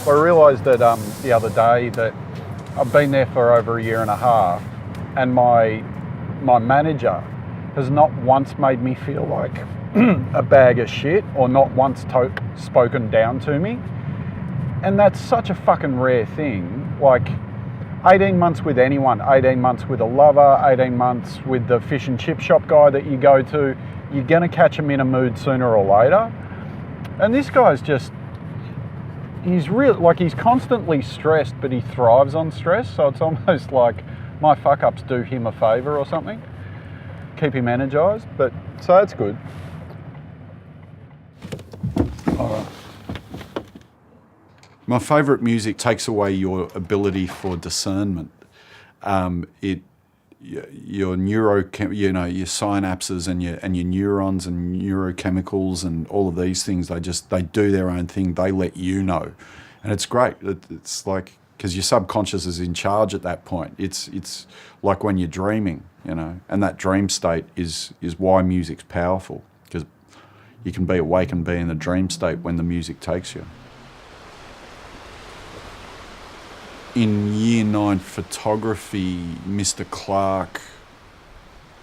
I realised that the other day that I've been there for over a year and a half, and my manager has not once made me feel like a bag of shit, or not once spoken down to me. And that's such a fucking rare thing. Like, 18 months with anyone, 18 months with a lover, 18 months with the fish and chip shop guy that you go to, you're gonna catch him in a mood sooner or later. And this guy's just, he's constantly stressed, but he thrives on stress. So it's almost like my fuck ups do him a favour or something. Keep him energised, but so that's good. All right. My favourite music takes away your ability for discernment. Your your synapses and your neurons and neurochemicals and all of these things, they do their own thing. They let you know, and it's great. It's like, because your subconscious is in charge at that point. It's like when you're dreaming, and that dream state is why music's powerful, because you can be awake and be in the dream state when the music takes you. In Year 9 photography, Mr. Clark,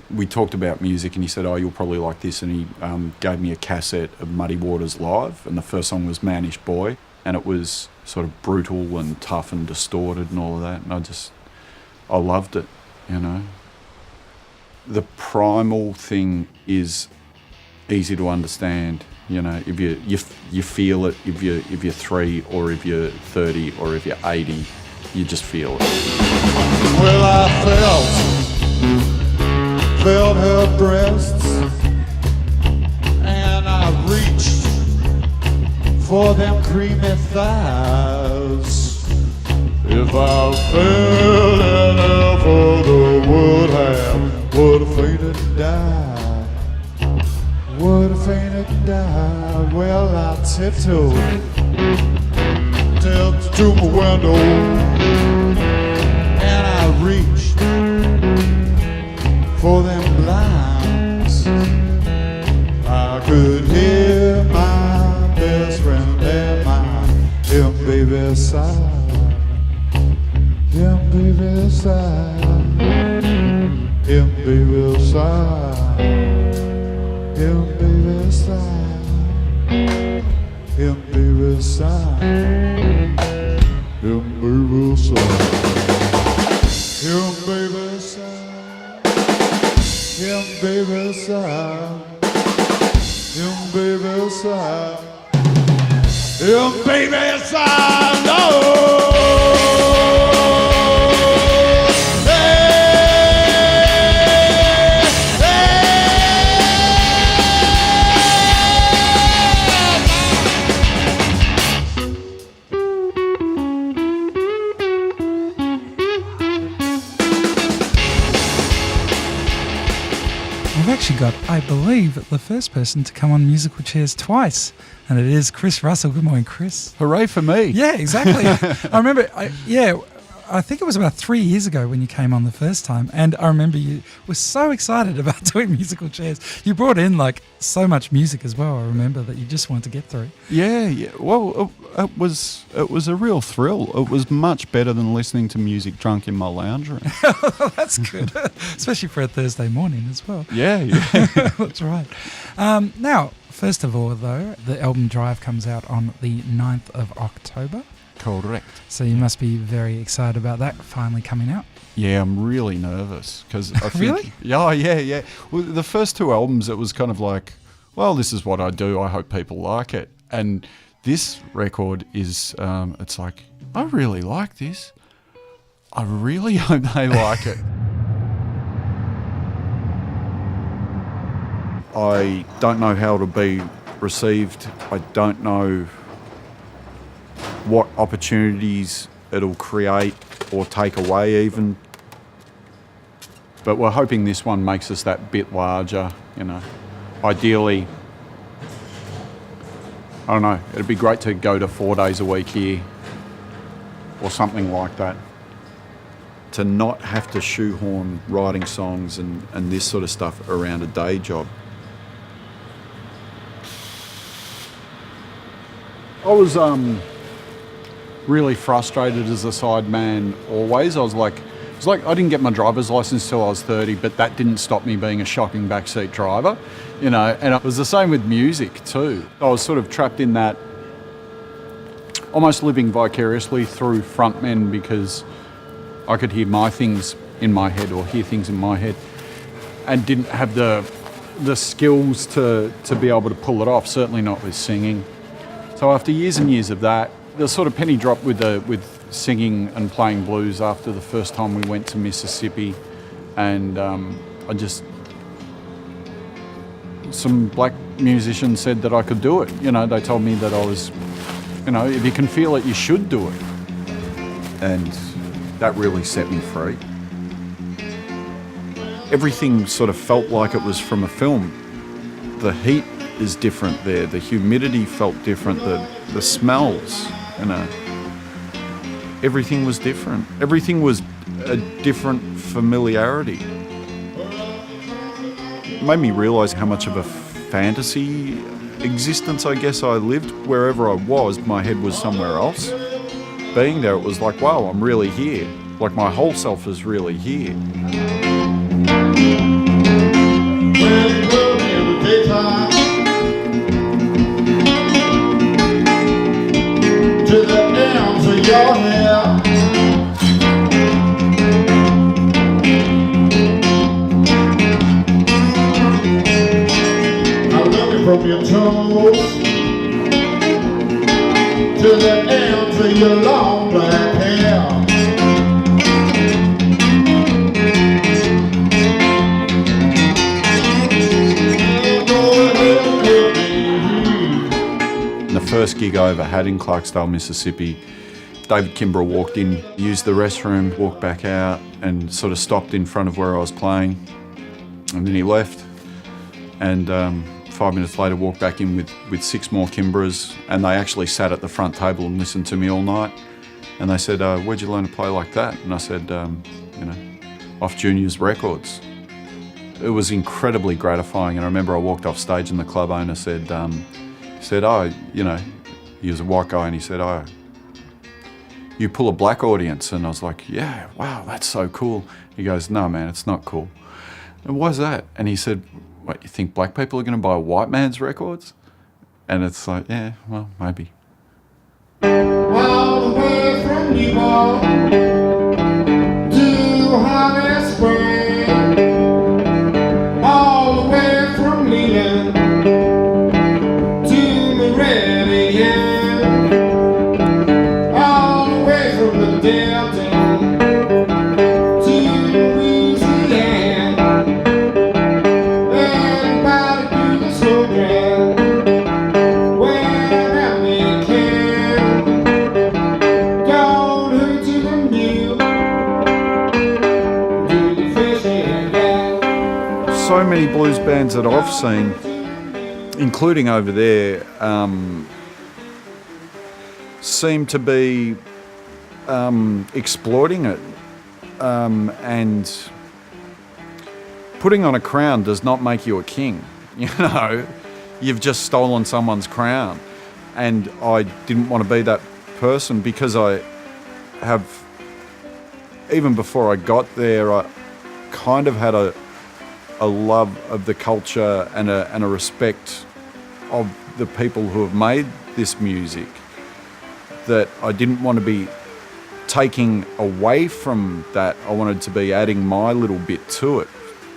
we talked about music and he said, oh, you'll probably like this, and he gave me a cassette of Muddy Waters live, and the first song was Mannish Boy, and it was sort of brutal and tough and distorted and all of that, and I loved it, The primal thing is easy to understand, if you feel it, if you're 3 or if you're 30 or if you're 80, you just feel it. Well, I felt her breasts, and I reached for them creamy thighs. If I fell in love, the would have fainted and died. Would have fainted and died. Well, I tiptoed to my window, and I reached for them blinds. I could hear my best friend and him baby sigh, him baby sigh, him baby sigh, him baby sigh, him baby sigh. Him baby sigh, him baby sigh, him baby sigh, him baby sigh, him baby sigh, no. Got, I believe, the first person to come on Musical Chairs twice, and it is Chris Russell. Good morning, Chris. Hooray for me. Yeah, exactly. I remember, I think it was about 3 years ago when you came on the first time, and I remember you were so excited about doing Musical Chairs. You brought in so much music as well. I remember that you just wanted to get through. Yeah. Well, it was a real thrill. It was much better than listening to music drunk in my lounge room. That's good, especially for a Thursday morning as well. Yeah. That's right. Now, first of all, though, the album Drive comes out on the 9th of October. Correct. So you must be very excited about that finally coming out. Yeah, I'm really nervous because I think... Really? Yeah. Well, the first 2 albums, it was kind of like, well, this is what I do. I hope people like it. And this record is, it's like, I really like this. I really hope they like it. I don't know how it'll be received. I don't know what opportunities it'll create or take away even. But we're hoping this one makes us that bit larger, Ideally, I don't know, it'd be great to go to 4 days a week here or something like that. To not have to shoehorn writing songs and this sort of stuff around a day job. I was really frustrated as a sideman always. It's like I didn't get my driver's license till I was 30, but that didn't stop me being a shocking backseat driver, you know. And it was the same with music too. I was sort of trapped in that, almost living vicariously through frontmen, because I could hear my things in my head or hear things in my head, and didn't have the skills to be able to pull it off, certainly not with singing. So after years and years of that, the sort of penny dropped with singing and playing blues after the first time we went to Mississippi, and some black musicians said that I could do it. You know, they told me that I was, you know, if you can feel it, you should do it. And that really set me free. Everything sort of felt like it was from a film. The heat is different there. The humidity felt different. The smells, you know. Everything was different. Everything was a different familiarity. It made me realise how much of a fantasy existence, I guess, I lived. Wherever I was, my head was somewhere else. Being there, it was like, wow, I'm really here. Like my whole self is really here. To the ends of your hair, I'm looking from your toes to the ends of your long black hair. The first gig I ever had in Clarksdale, Mississippi, David Kimbrough walked in, used the restroom, walked back out, and sort of stopped in front of where I was playing. And then he left, and 5 minutes later walked back in with 6 more Kimbroughs, and they actually sat at the front table and listened to me all night. And they said, where'd you learn to play like that? And I said, you know, off Junior's records. It was incredibly gratifying, and I remember I walked off stage and the club owner said, oh, you know, he was a white guy, and he said, oh, you pull a black audience. And I was like, yeah, wow, that's so cool. He goes, no, man, it's not cool. And why's that? And he said, what, you think black people are going to buy a white man's records? And it's like, yeah, well, maybe. All the way from Newport to Holly Springs, all the way from Leland to Meridian, all the way from the Delta to Louisiana, and by the Google slogan, wherever they can, don't hurt to the mule, do the fishing again. So many blues bands that I've seen, including over there, seem to be exploiting it, and putting on a crown does not make you a king. You know, you've just stolen someone's crown, and I didn't want to be that person, because I have, even before I got there, I kind of had a love of the culture and a respect of the people who have made this music, that I didn't want to be taking away from that. I wanted to be adding my little bit to it,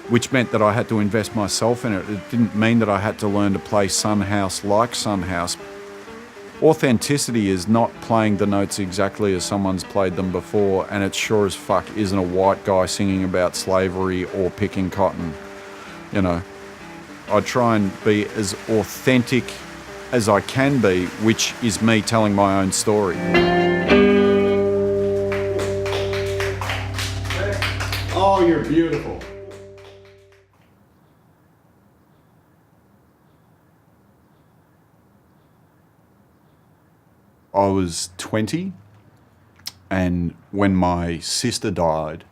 which meant that I had to invest myself in it. It didn't mean that I had to learn to play Sunhouse like Sunhouse. Authenticity is not playing the notes exactly as someone's played them before, and it sure as fuck isn't a white guy singing about slavery or picking cotton. You know, I try and be as authentic as I can be, which is me telling my own story. Oh, you're beautiful. I was 20, and when my sister died,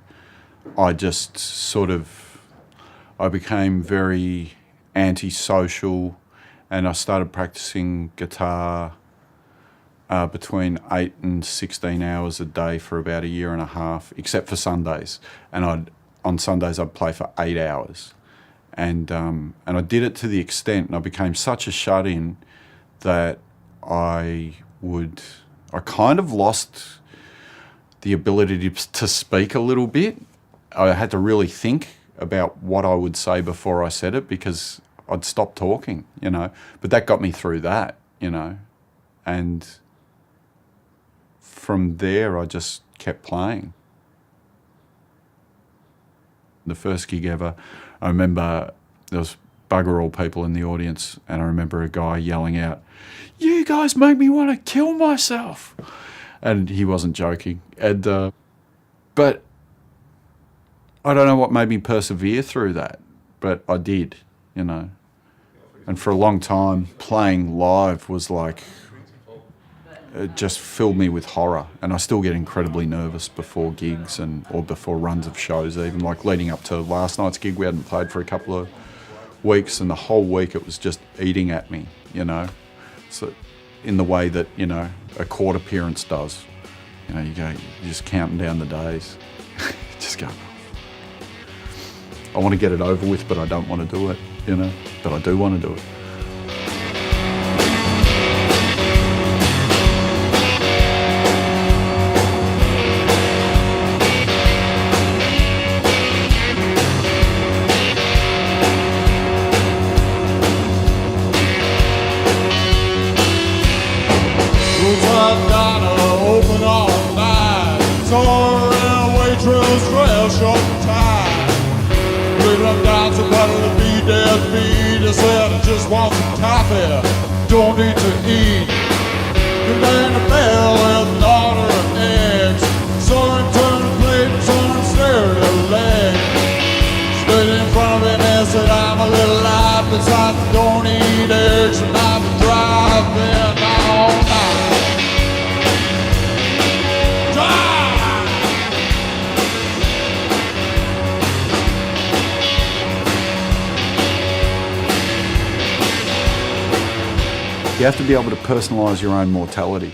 I just sort of, I became very antisocial, and I started practicing guitar between 8 and 16 hours a day for about a year and a half, except for Sundays. And on Sundays I'd play for 8 hours. And I did it to the extent, and I became such a shut-in that I kind of lost the ability to speak a little bit. I had to really think about what I would say before I said it, because I'd stop talking, But that got me through that, And from there, I just kept playing. The first gig ever, I remember there was bugger all people in the audience, and I remember a guy yelling out, "You guys make me want to kill myself." And he wasn't joking. And but I don't know what made me persevere through that, but I did, And for a long time, playing live was like, it just filled me with horror. And I still get incredibly nervous before gigs or before runs of shows, even like leading up to last night's gig. We hadn't played for a couple of weeks, and the whole week it was just eating at me, So in the way that, a court appearance does. You're just counting down the days. Just go, I want to get it over with, but I don't want to do it, But I do want to do it. Don't need to eat. You rang a bell with an order of eggs. Saw him turn the plate, saw him stare at her leg. Stood in front of him and said, "I'm a little light beside the don't eat eggs, and I'm driving all night." Drive! You have to be able to personalise your own mortality.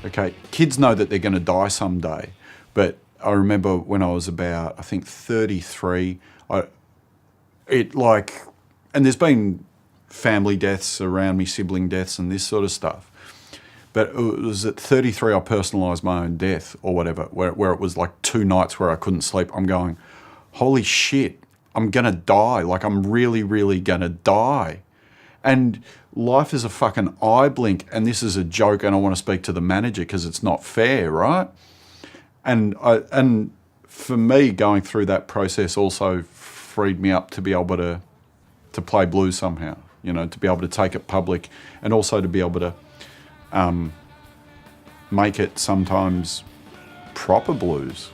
Okay, kids know that they're going to die someday, but I remember when I was about, I think 33, and there's been family deaths around me, sibling deaths and this sort of stuff. But it was at 33 I personalised my own death or whatever, where it was like 2 nights where I couldn't sleep. I'm going, holy shit, I'm going to die. Like, I'm really, really going to die. And life is a fucking eye blink, and this is a joke, and I want to speak to the manager because it's not fair, right? And for me, going through that process also freed me up to be able to play blues somehow, to be able to take it public, and also to be able to make it sometimes proper blues,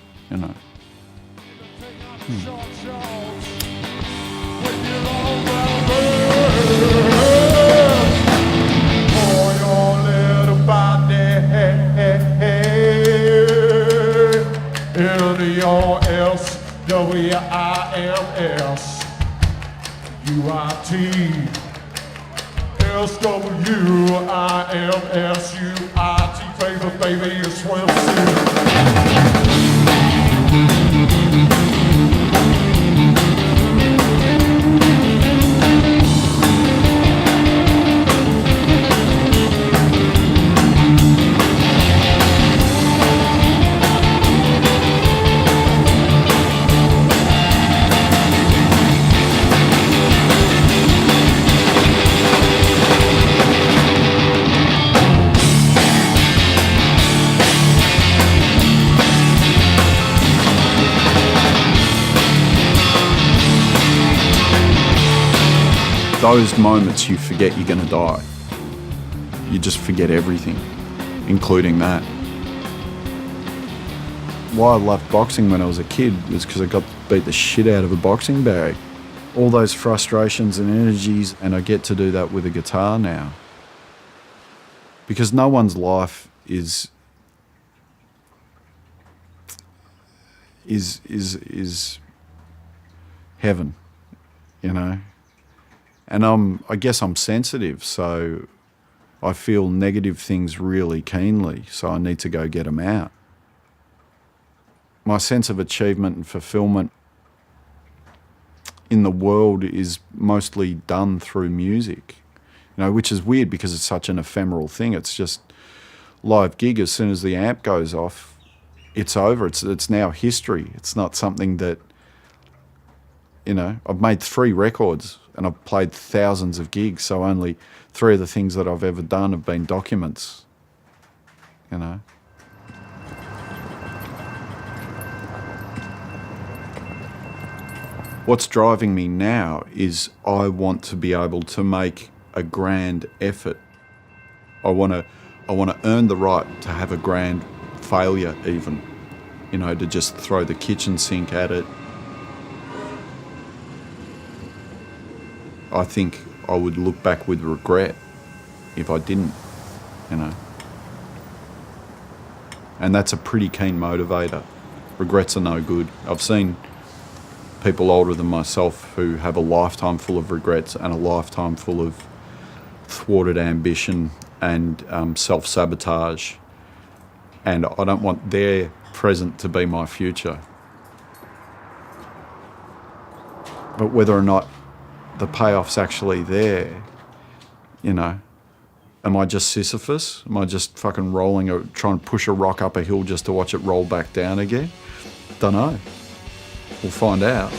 L-E-O-S, W-I-M-S, U-I-T, S-W-I-M-S-U-I-T, favorite baby, you swimsuit. Those moments you forget you're going to die. You just forget everything, including that. Why I loved boxing when I was a kid was because I got to beat the shit out of a boxing bag. All those frustrations and energies, and I get to do that with a guitar now. Because no one's life is heaven, And I guess I'm sensitive, so I feel negative things really keenly, so I need to go get them out. My sense of achievement and fulfillment in the world is mostly done through music, which is weird because it's such an ephemeral thing. It's just live gig. As soon as the amp goes off, it's over. It's now history. It's not something that, I've made 3 records and I've played thousands of gigs, so only 3 of the things that I've ever done have been documents, What's driving me now is I want to be able to make a grand effort. I want to earn the right to have a grand failure even, to just throw the kitchen sink at it. I think I would look back with regret if I didn't, And that's a pretty keen motivator. Regrets are no good. I've seen people older than myself who have a lifetime full of regrets and a lifetime full of thwarted ambition and self-sabotage. And I don't want their present to be my future. But whether or not the payoff's actually there, am I just Sisyphus? Am I just fucking trying to push a rock up a hill just to watch it roll back down again? Don't know. We'll find out.